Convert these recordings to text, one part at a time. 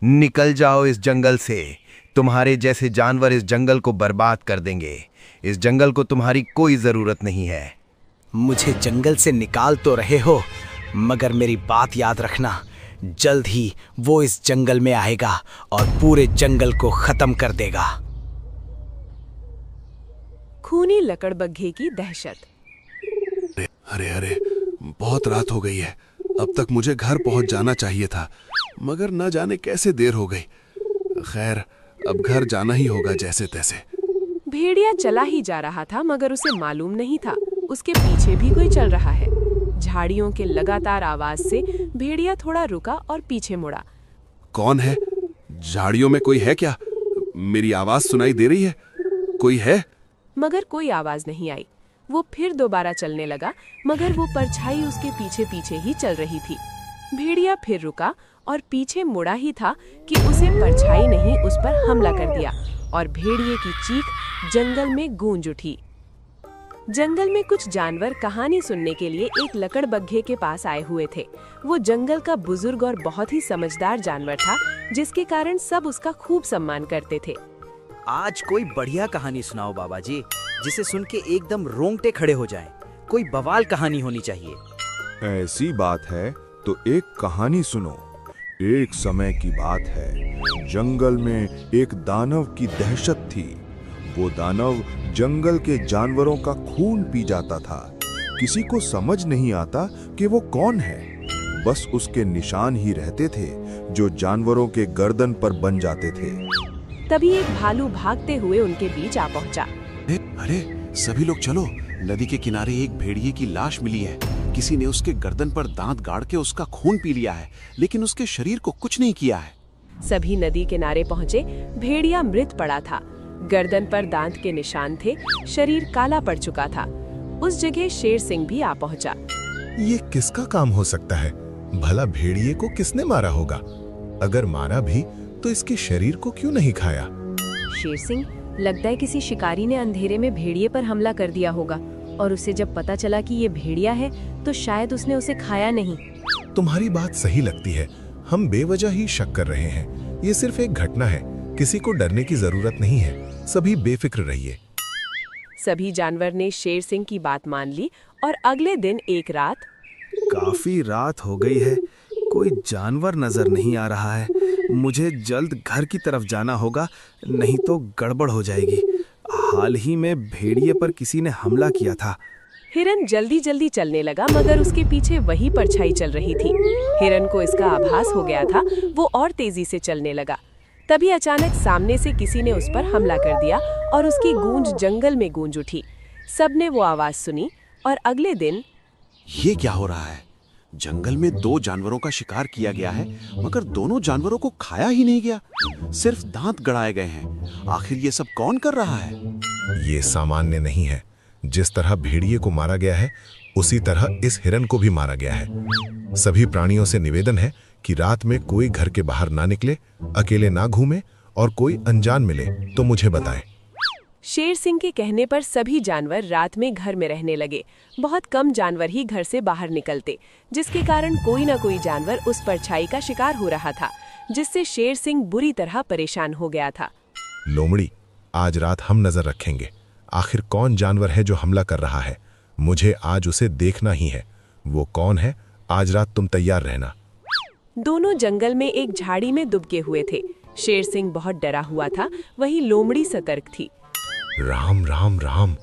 निकल जाओ इस जंगल से। तुम्हारे जैसे जानवर इस जंगल को बर्बाद कर देंगे। इस जंगल को तुम्हारी कोई जरूरत नहीं है। मुझे जंगल से निकाल तो रहे हो, मगर मेरी बात याद रखना, जल्द ही वो इस जंगल में आएगा और पूरे जंगल को खत्म कर देगा। खूनी लकड़बग्घे की दहशत। अरे अरे, बहुत रात हो गई है। अब तक मुझे घर पहुंच जाना चाहिए था, मगर न जाने कैसे देर हो गई। खैर, अब घर जाना ही होगा जैसे तैसे। भेड़िया चला ही जा रहा था, मगर उसे मालूम नहीं था उसके पीछे भी कोई चल रहा है। झाड़ियों के लगातार आवाज से भेड़िया थोड़ा रुका और पीछे मुड़ा। कौन है? झाड़ियों में कोई है क्या? मेरी आवाज सुनाई दे रही है? कोई है? मगर कोई आवाज नहीं आई। वो फिर दोबारा चलने लगा, मगर वो परछाई उसके पीछे पीछे ही चल रही थी। भेड़िया फिर रुका और पीछे मुड़ा ही था कि उसे परछाई ने उस पर हमला कर दिया और भेड़िए की चीख जंगल में गूंज उठी। जंगल में कुछ जानवर कहानी सुनने के लिए एक लकड़बग्घे के पास आए हुए थे। वो जंगल का बुजुर्ग और बहुत ही समझदार जानवर था, जिसके कारण सब उसका खूब सम्मान करते थे। आज कोई बढ़िया कहानी सुनाओ बाबा जी, जिसे सुन के एकदम रोंगटे खड़े हो जाएं। कोई बवाल कहानी होनी चाहिए। ऐसी बात है तो एक कहानी सुनो। एक समय की बात है, जंगल में एक दानव की दहशत थी। वो दानव जंगल के जानवरों का खून पी जाता था। किसी को समझ नहीं आता कि वो कौन है। बस उसके निशान ही रहते थे जो जानवरों के गर्दन पर बन जाते थे। तभी एक भालू भागते हुए उनके बीच आ पहुंचा। अरे सभी लोग चलो, नदी के किनारे एक भेड़िए की लाश मिली है। किसी ने उसके गर्दन पर दांत गाड़ के उसका खून पी लिया है, लेकिन उसके शरीर को कुछ नहीं किया है। सभी नदी किनारे पहुंचे। भेड़िया मृत पड़ा था। गर्दन पर दांत के निशान थे, शरीर काला पड़ चुका था। उस जगह शेर सिंह भी आ पहुंचा। ये किसका काम हो सकता है? भला भेड़िए को किसने मारा होगा? अगर मारा भी तो इसके शरीर को क्यों नहीं खाया? शेर सिंह, लगता है किसी शिकारी ने अंधेरे में भेड़िए पर हमला कर दिया होगा, और उसे जब पता चला कि ये भेड़िया है तो शायद उसने उसे खाया नहीं। तुम्हारी बात सही लगती है। हम बेवजह ही शक कर रहे हैं। ये सिर्फ एक घटना है, किसी को डरने की जरूरत नहीं है। सभी बेफिक्र रहिए। सभी जानवर ने शेर सिंह की बात मान ली और अगले दिन एक रात। काफी रात हो गई है, कोई जानवर नजर नहीं आ रहा है। मुझे जल्द घर की तरफ जाना होगा, नहीं तो गड़बड़ हो जाएगी। हाल ही में भेड़िए पर किसी ने हमला किया था। हिरन जल्दी जल्दी चलने लगा, मगर उसके पीछे वही परछाई चल रही थी। हिरन को इसका आभास हो गया था। वो और तेजी से चलने लगा। तभी अचानक सामने से किसी ने उस पर हमला कर दिया और उसकी गूंज जंगल में गूंज उठी। सबने वो आवाज सुनी और अगले दिन। ये क्या हो रहा है? जंगल में दो जानवरों का शिकार किया गया है, मगर दोनों जानवरों को खाया ही नहीं गया, सिर्फ दांत गड़ाए गए हैं। आखिर ये सब कौन कर रहा है? ये सामान्य नहीं है। जिस तरह भेड़िए को मारा गया है, उसी तरह इस हिरन को भी मारा गया है। सभी प्राणियों से निवेदन है कि रात में कोई घर के बाहर ना निकले, अकेले ना घूमे, और कोई अनजान मिले तो मुझे बताएं। शेर सिंह के कहने पर सभी जानवर रात में घर में रहने लगे। बहुत कम जानवर ही घर से बाहर निकलते, जिसके कारण कोई ना कोई जानवर उस परछाई का शिकार हो रहा था, जिससे शेर सिंह बुरी तरह परेशान हो गया था। लोमड़ी, आज रात हम नजर रखेंगे। आखिर कौन जानवर है जो हमला कर रहा है? मुझे आज उसे देखना ही है। वो कौन है? आज रात तुम तैयार रहना। दोनों जंगल में एक झाड़ी में दुबके हुए थे। शेर सिंह बहुत डरा हुआ था, वहीं लोमड़ी सतर्क थी। राम राम राम।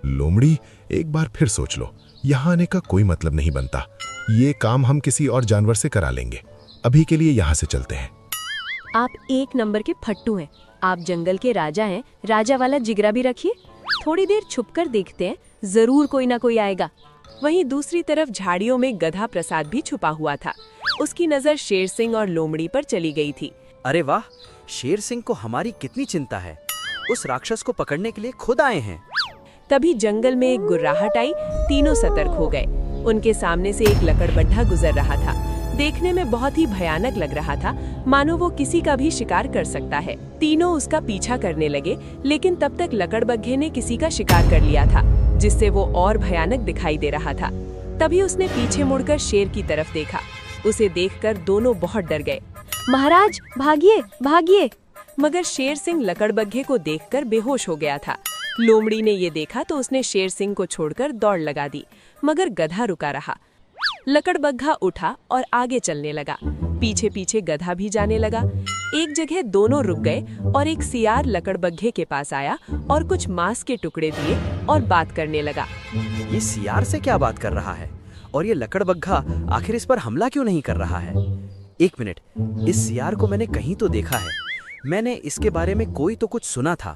लोमड़ी, एक बार फिर सोच लो। यहाँ आने का कोई मतलब नहीं बनता। ये काम हम किसी और जानवर से करा लेंगे। अभी के लिए यहाँ से चलते हैं। आप एक नंबर के फट्टू हैं। आप जंगल के राजा हैं। राजा वाला जिगरा भी रखिए। थोड़ी देर छुपकर देखते हैं, जरूर कोई ना कोई आएगा। वहीं दूसरी तरफ झाड़ियों में गधा प्रसाद भी छुपा हुआ था। उसकी नजर शेर सिंह और लोमड़ी पर चली गई थी। अरे वाह, शेर सिंह को हमारी कितनी चिंता है। उस राक्षस को पकड़ने के लिए खुद आए हैं। तभी जंगल में एक गुर्राहट आई। तीनों सतर्क हो गए। उनके सामने से एक लकड़बग्घा गुजर रहा था। देखने में बहुत ही भयानक लग रहा था, मानो वो किसी का भी शिकार कर सकता है। तीनों उसका पीछा करने लगे, लेकिन तब तक लकड़बग्घे ने किसी का शिकार कर लिया था, जिससे वो और भयानक दिखाई दे रहा था। तभी उसने पीछे मुड़कर शेर की तरफ देखा। उसे देखकर दोनों बहुत डर गए। महाराज भागिए भागिए। मगर शेर सिंह लकड़बग्घे को देखकर बेहोश हो गया था। लोमड़ी ने ये देखा तो उसने शेर सिंह को छोड़कर दौड़ लगा दी, मगर गधा रुका रहा। लकड़बग्घा उठा और आगे चलने लगा। पीछे पीछे गधा भी जाने लगा। एक जगह दोनों रुक गए और एक सियार लकड़बग्घे के पास आया और कुछ मांस के टुकड़े दिए और बात करने लगा। ये सियार से क्या बात कर रहा है और ये लकड़बग्घा आखिर इस पर हमला क्यों नहीं कर रहा है? एक मिनट, इस सियार को मैंने कहीं तो देखा है। मैंने इसके बारे में कोई तो कुछ सुना था।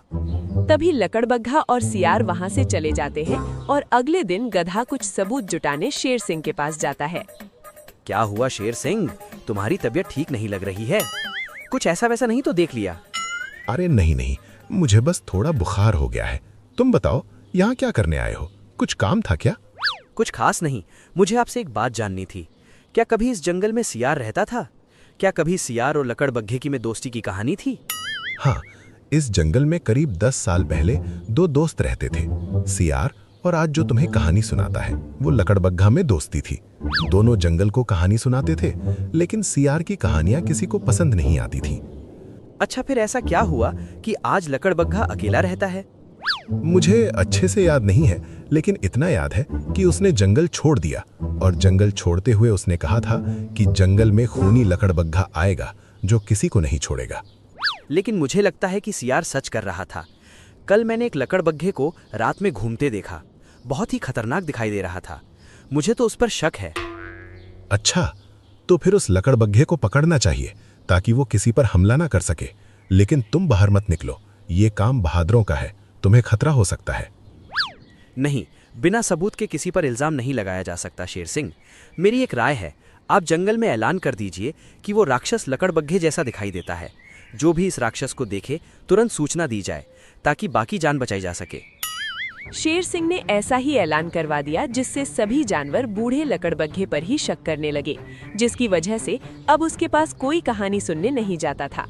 तभी लकड़बग्घा और सियार वहाँ से चले जाते हैं और अगले दिन गधा कुछ सबूत जुटाने शेर सिंह के पास जाता है। क्या हुआ शेर सिंह, तुम्हारी तबीयत ठीक नहीं लग रही है? कुछ ऐसा वैसा नहीं तो देख लिया? अरे नहीं नहीं, मुझे बस थोड़ा बुखार हो गया है। तुम बताओ यहाँ क्या करने आए हो? कुछ काम था क्या? कुछ खास नहीं, मुझे आपसे एक बात जाननी थी। क्या कभी इस जंगल में सियार रहता था? क्या कभी सियार और लकड़बग्घे की में दोस्ती की कहानी थी? हाँ, इस जंगल में करीब 10 साल पहले 2 दोस्त रहते थे। सियार और आज जो तुम्हें कहानी सुनाता है वो लकड़बग्घा में दोस्ती थी। दोनों जंगल को कहानी सुनाते थे, लेकिन सियार की कहानियां किसी को पसंद नहीं आती थी। अच्छा, फिर ऐसा क्या हुआ कि आज लकड़बग्घा अकेला रहता है? मुझे अच्छे से याद नहीं है, लेकिन इतना याद है कि उसने जंगल छोड़ दिया और जंगल छोड़ते हुए उसने कहा था कि जंगल में खूनी लकड़बग्घा आएगा जो किसी को नहीं छोड़ेगा। लेकिन मुझे लगता है कि सियार सच कर रहा था। कल मैंने एक लकड़बग्घे को रात में घूमते देखा। बहुत ही खतरनाक दिखाई दे रहा था। मुझे तो उस पर शक है। अच्छा, तो फिर उस लकड़बग्घे को पकड़ना चाहिए ताकि वो किसी पर हमला ना कर सके। लेकिन तुम बाहर मत निकलो, ये काम बहादुरों का है, तुम्हें खतरा हो सकता है। नहीं, बिना सबूत के किसी पर इल्जाम नहीं लगाया जा सकता शेर सिंह। मेरी एक राय है, आप जंगल में ऐलान कर दीजिए कि वो राक्षस लकड़बग्घे जैसा दिखाई देता है। जो भी इस राक्षस को देखे तुरंत सूचना दी जाए ताकि बाकी जान बचाई जा सके। शेर सिंह ने ऐसा ही ऐलान करवा दिया, जिससे सभी जानवर बूढ़े लकड़बग्घे पर ही शक करने लगे, जिसकी वजह से अब उसके पास कोई कहानी सुनने नहीं जाता था।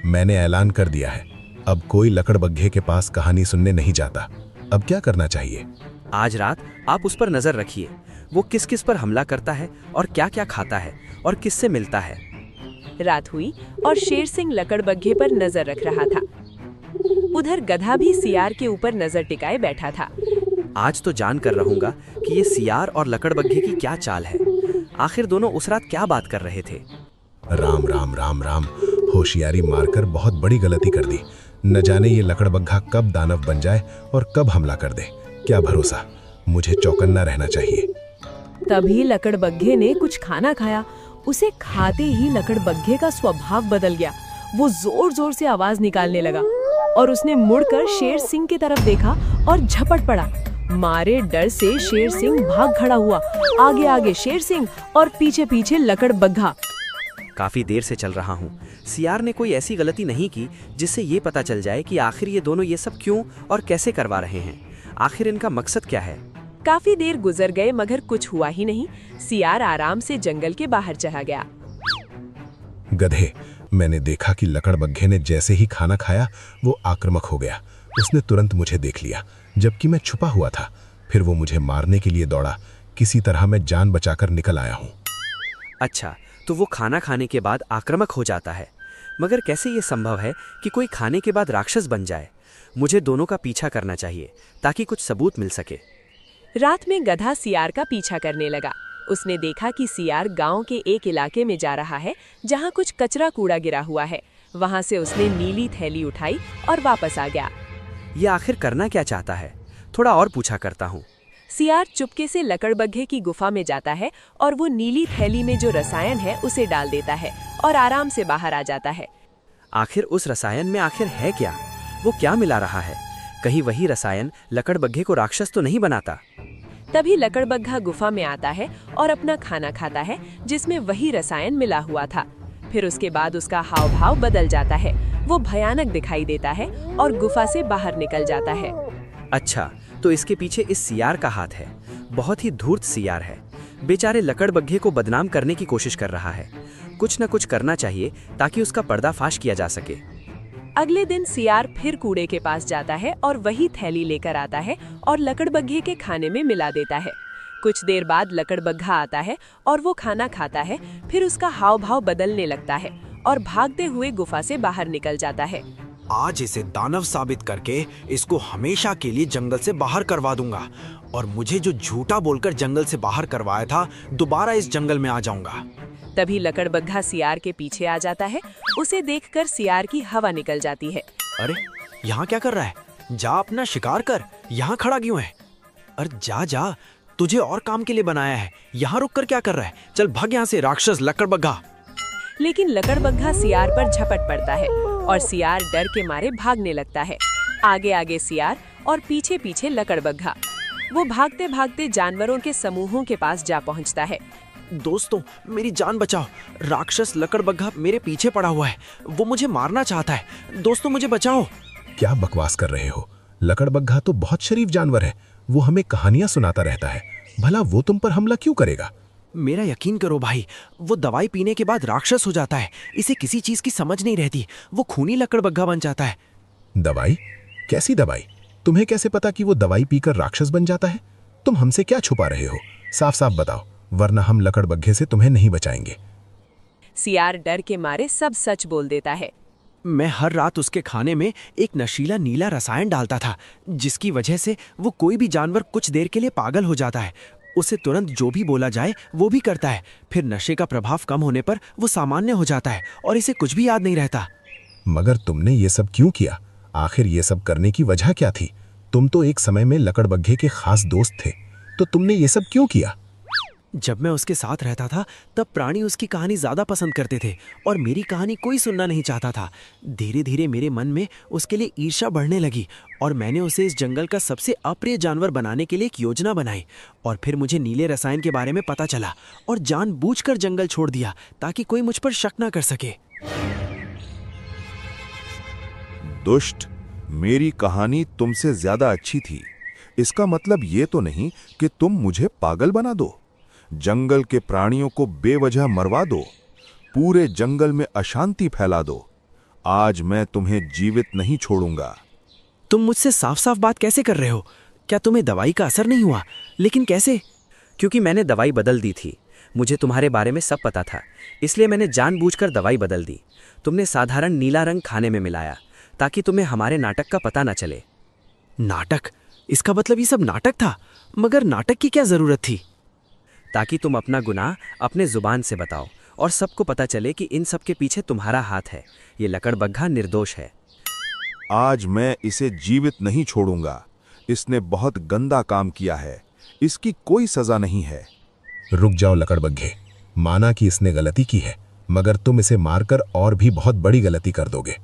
मैंने ऐलान कर दिया है, अब कोई लकड़बग्घे के पास कहानी सुनने नहीं जाता। अब क्या करना चाहिए? आज रात आप उस पर नजर रखिए। वो किस किस पर हमला करता है और क्या क्या खाता है और किससे मिलता है। रात हुई और शेर सिंह लकड़बग्घे पर नजर रख रहा था। उधर गधा भी सियार के ऊपर नजर टिकाए बैठा था। आज तो जान कर रहूंगा कि ये सियार और लकड़बग्घे की क्या चाल है। आखिर दोनों उस रात क्या बात कर रहे थे? राम राम राम राम, होशियारी मारकर बहुत बड़ी गलती कर दी। न जाने ये लकड़बग्घा कब दानव बन जाए और कब हमला कर दे। क्या भरोसा, मुझे चौकन्ना रहना चाहिए। तभी लकड़बग्घे ने कुछ खाना खाया। उसे खाते ही लकड़बग्घे का स्वभाव बदल गया। वो जोर जोर से आवाज निकालने लगा और उसने मुड़कर शेर सिंह की तरफ देखा और झपट पड़ा। मारे डर से शेर सिंह भाग खड़ा हुआ। आगे आगे शेर सिंह और पीछे पीछे लकड़बग्घा। काफी देर से चल रहा हूँ। सियार ने कोई ऐसी गलती नहीं की जिससे ये पता चल जाए कि आखिर ये दोनों ये सब क्यों और कैसे करवा रहे हैं। आखिर इनका मकसद क्या है? काफी देर गुजर गए मगर कुछ हुआ ही नहीं। सियार आराम से जंगल के बाहर चला गया। गधे, मैंने देखा कि लकड़बग्घे ने जैसे ही खाना खाया वो आक्रामक हो गया। उसने तुरंत मुझे देख लिया जबकि मैं छुपा हुआ था। फिर वो मुझे मारने के लिए दौड़ा। किसी तरह मैं जान बचाकर निकल आया हूँ। अच्छा, तो वो खाना खाने के बाद आक्रामक हो जाता है। मगर कैसे ये संभव है कि कोई खाने के बाद राक्षस बन जाए? मुझे दोनों का पीछा करना चाहिए ताकि कुछ सबूत मिल सके। रात में गधा सियार का पीछा करने लगा। उसने देखा कि सियार गांव के एक इलाके में जा रहा है जहां कुछ कचरा कूड़ा गिरा हुआ है। वहां से उसने नीली थैली उठाई और वापस आ गया। ये आखिर करना क्या चाहता है? थोड़ा और पूछा करता हूँ। सियार चुपके से लकड़बग्घे की गुफा में जाता है और वो नीली थैली में जो रसायन है उसे डाल देता है और आराम से बाहर आ जाता है। आखिर उस रसायन में आखिर है क्या? वो क्या मिला रहा है? कहीं वही रसायन लकड़बग्घे को राक्षस तो नहीं बनाता? तभी लकड़बग्घा गुफा में आता है और अपना खाना खाता है जिसमें वही रसायन मिला हुआ था। फिर उसके बाद उसका हाव भाव बदल जाता है। वो भयानक दिखाई देता है और गुफा से बाहर निकल जाता है। अच्छा, तो इसके पीछे इस सियार का हाथ है। बहुत ही धूर्त सियार है। बेचारे लकड़बग्घे को बदनाम करने की कोशिश कर रहा है। कुछ न कुछ करना चाहिए ताकि उसका पर्दाफाश किया जा सके। अगले दिन सियार फिर कूड़े के पास जाता है और वही थैली लेकर आता है और लकड़बग्घे के खाने में मिला देता है। कुछ देर बाद लकड़बग्घा आता है और वो खाना खाता है। फिर उसका हाव भाव बदलने लगता है और भागते हुए गुफा से बाहर निकल जाता है। आज इसे दानव साबित करके इसको हमेशा के लिए जंगल से बाहर करवा दूंगा और मुझे जो झूठा बोलकर जंगल से बाहर करवाया था दोबारा इस जंगल में आ जाऊंगा। तभी लकड़बग्घा सियार के पीछे आ जाता है। उसे देखकर सियार की हवा निकल जाती है। अरे यहाँ क्या कर रहा है? जा अपना शिकार कर, यहाँ खड़ा क्यों है? अरे जा जा, तुझे और काम के लिए बनाया है, यहाँ रुक कर क्या कर रहा है? चल भाग यहाँ से राक्षस लकड़बग्घा। लेकिन लकड़बग्घा सियार पर झपट पड़ता है और सियार डर के मारे भागने लगता है। आगे आगे सियार और पीछे पीछे लकड़बग्घा। वो भागते भागते जानवरों के समूहों के पास जा पहुंचता है। दोस्तों मेरी जान बचाओ, राक्षस लकड़बग्घा मेरे पीछे पड़ा हुआ है, वो मुझे मारना चाहता है। दोस्तों मुझे बचाओ। क्या बकवास कर रहे हो? लकड़बग्घा तो बहुत शरीफ जानवर है, वो हमें कहानियां सुनाता रहता है। भला वो तुम पर हमला क्यों करेगा? मेरा यकीन करो भाई, वो दवाई पीने के बाद राक्षस हो जाता है। इसे किसी चीज की समझ नहीं रहती, वो खूनी लकड़बग्घा बन जाता है। दवाई? कैसी दवाई? तुम्हें कैसे पता कि वो दवाई पीकर राक्षस बन जाता है? तुम हमसे क्या छुपा रहे हो? साफ साफ बताओ, वरना हम लकड़बग्घे से तुम्हें नहीं बचाएंगे। सियार डर के मारे सब सच बोल देता है। मैं हर रात उसके खाने में एक नशीला नीला रसायन डालता था, जिसकी वजह से वो कोई भी जानवर कुछ देर के लिए पागल हो जाता है। उसे तुरंत जो भी बोला जाए वो भी करता है। फिर नशे का प्रभाव कम होने पर वो सामान्य हो जाता है और इसे कुछ भी याद नहीं रहता। मगर तुमने ये सब क्यों किया? आखिर ये सब करने की वजह क्या थी? तुम तो एक समय में लकड़बग्घे के खास दोस्त थे, तो तुमने ये सब क्यों किया? जब मैं उसके साथ रहता था तब प्राणी उसकी कहानी ज्यादा पसंद करते थे और मेरी कहानी कोई सुनना नहीं चाहता था। धीरे धीरे मेरे मन में उसके लिए ईर्ष्या बढ़ने लगी और मैंने उसे इस जंगल का सबसे अप्रिय जानवर बनाने के लिए एक योजना बनाई। और फिर मुझे नीले रसायन के बारे में पता चला और जानबूझकर जंगल छोड़ दिया ताकि कोई मुझ पर शक न कर सके। दुष्ट, मेरी कहानी तुमसे ज्यादा अच्छी थी। इसका मतलब ये तो नहीं कि तुम मुझे पागल बना दो, जंगल के प्राणियों को बेवजह मरवा दो, पूरे जंगल में अशांति फैला दो। आज मैं तुम्हें जीवित नहीं छोड़ूंगा। तुम मुझसे साफ साफ बात कैसे कर रहे हो? क्या तुम्हें दवाई का असर नहीं हुआ? लेकिन कैसे? क्योंकि मैंने दवाई बदल दी थी। मुझे तुम्हारे बारे में सब पता था, इसलिए मैंने जानबूझकर दवाई बदल दी। तुमने साधारण नीला रंग खाने में मिलाया ताकि तुम्हें हमारे नाटक का पता न चले। नाटक? इसका मतलब ये सब नाटक था? मगर नाटक की क्या जरूरत थी? ताकि तुम अपना गुनाह अपने जुबान से बताओ और सबको पता चले कि इन सब के पीछे तुम्हारा हाथ है। ये लकड़बग्घा निर्दोष है। आज मैं इसे जीवित नहीं छोड़ूंगा। इसने बहुत गंदा काम किया है, इसकी कोई सजा नहीं है। रुक जाओ लकड़बग्घे, माना कि इसने गलती की है, मगर तुम इसे मारकर और भी बहुत बड़ी गलती कर दोगे।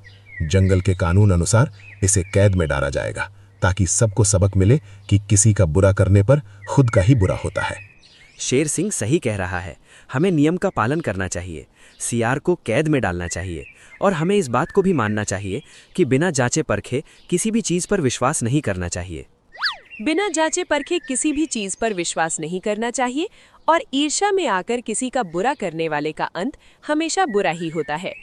जंगल के कानून अनुसार इसे कैद में डाला जाएगा ताकि सबको सबक मिले कि किसी का बुरा करने पर खुद का ही बुरा होता है। शेर सिंह सही कह रहा है। हमें नियम का पालन करना चाहिए, सियार को कैद में डालना चाहिए और हमें इस बात को भी मानना चाहिए कि बिना जांचे परखे किसी भी चीज पर विश्वास नहीं करना चाहिए। बिना जांचे परखे किसी भी चीज पर विश्वास नहीं करना चाहिए और ईर्ष्या में आकर किसी का बुरा करने वाले का अंत हमेशा बुरा ही होता है।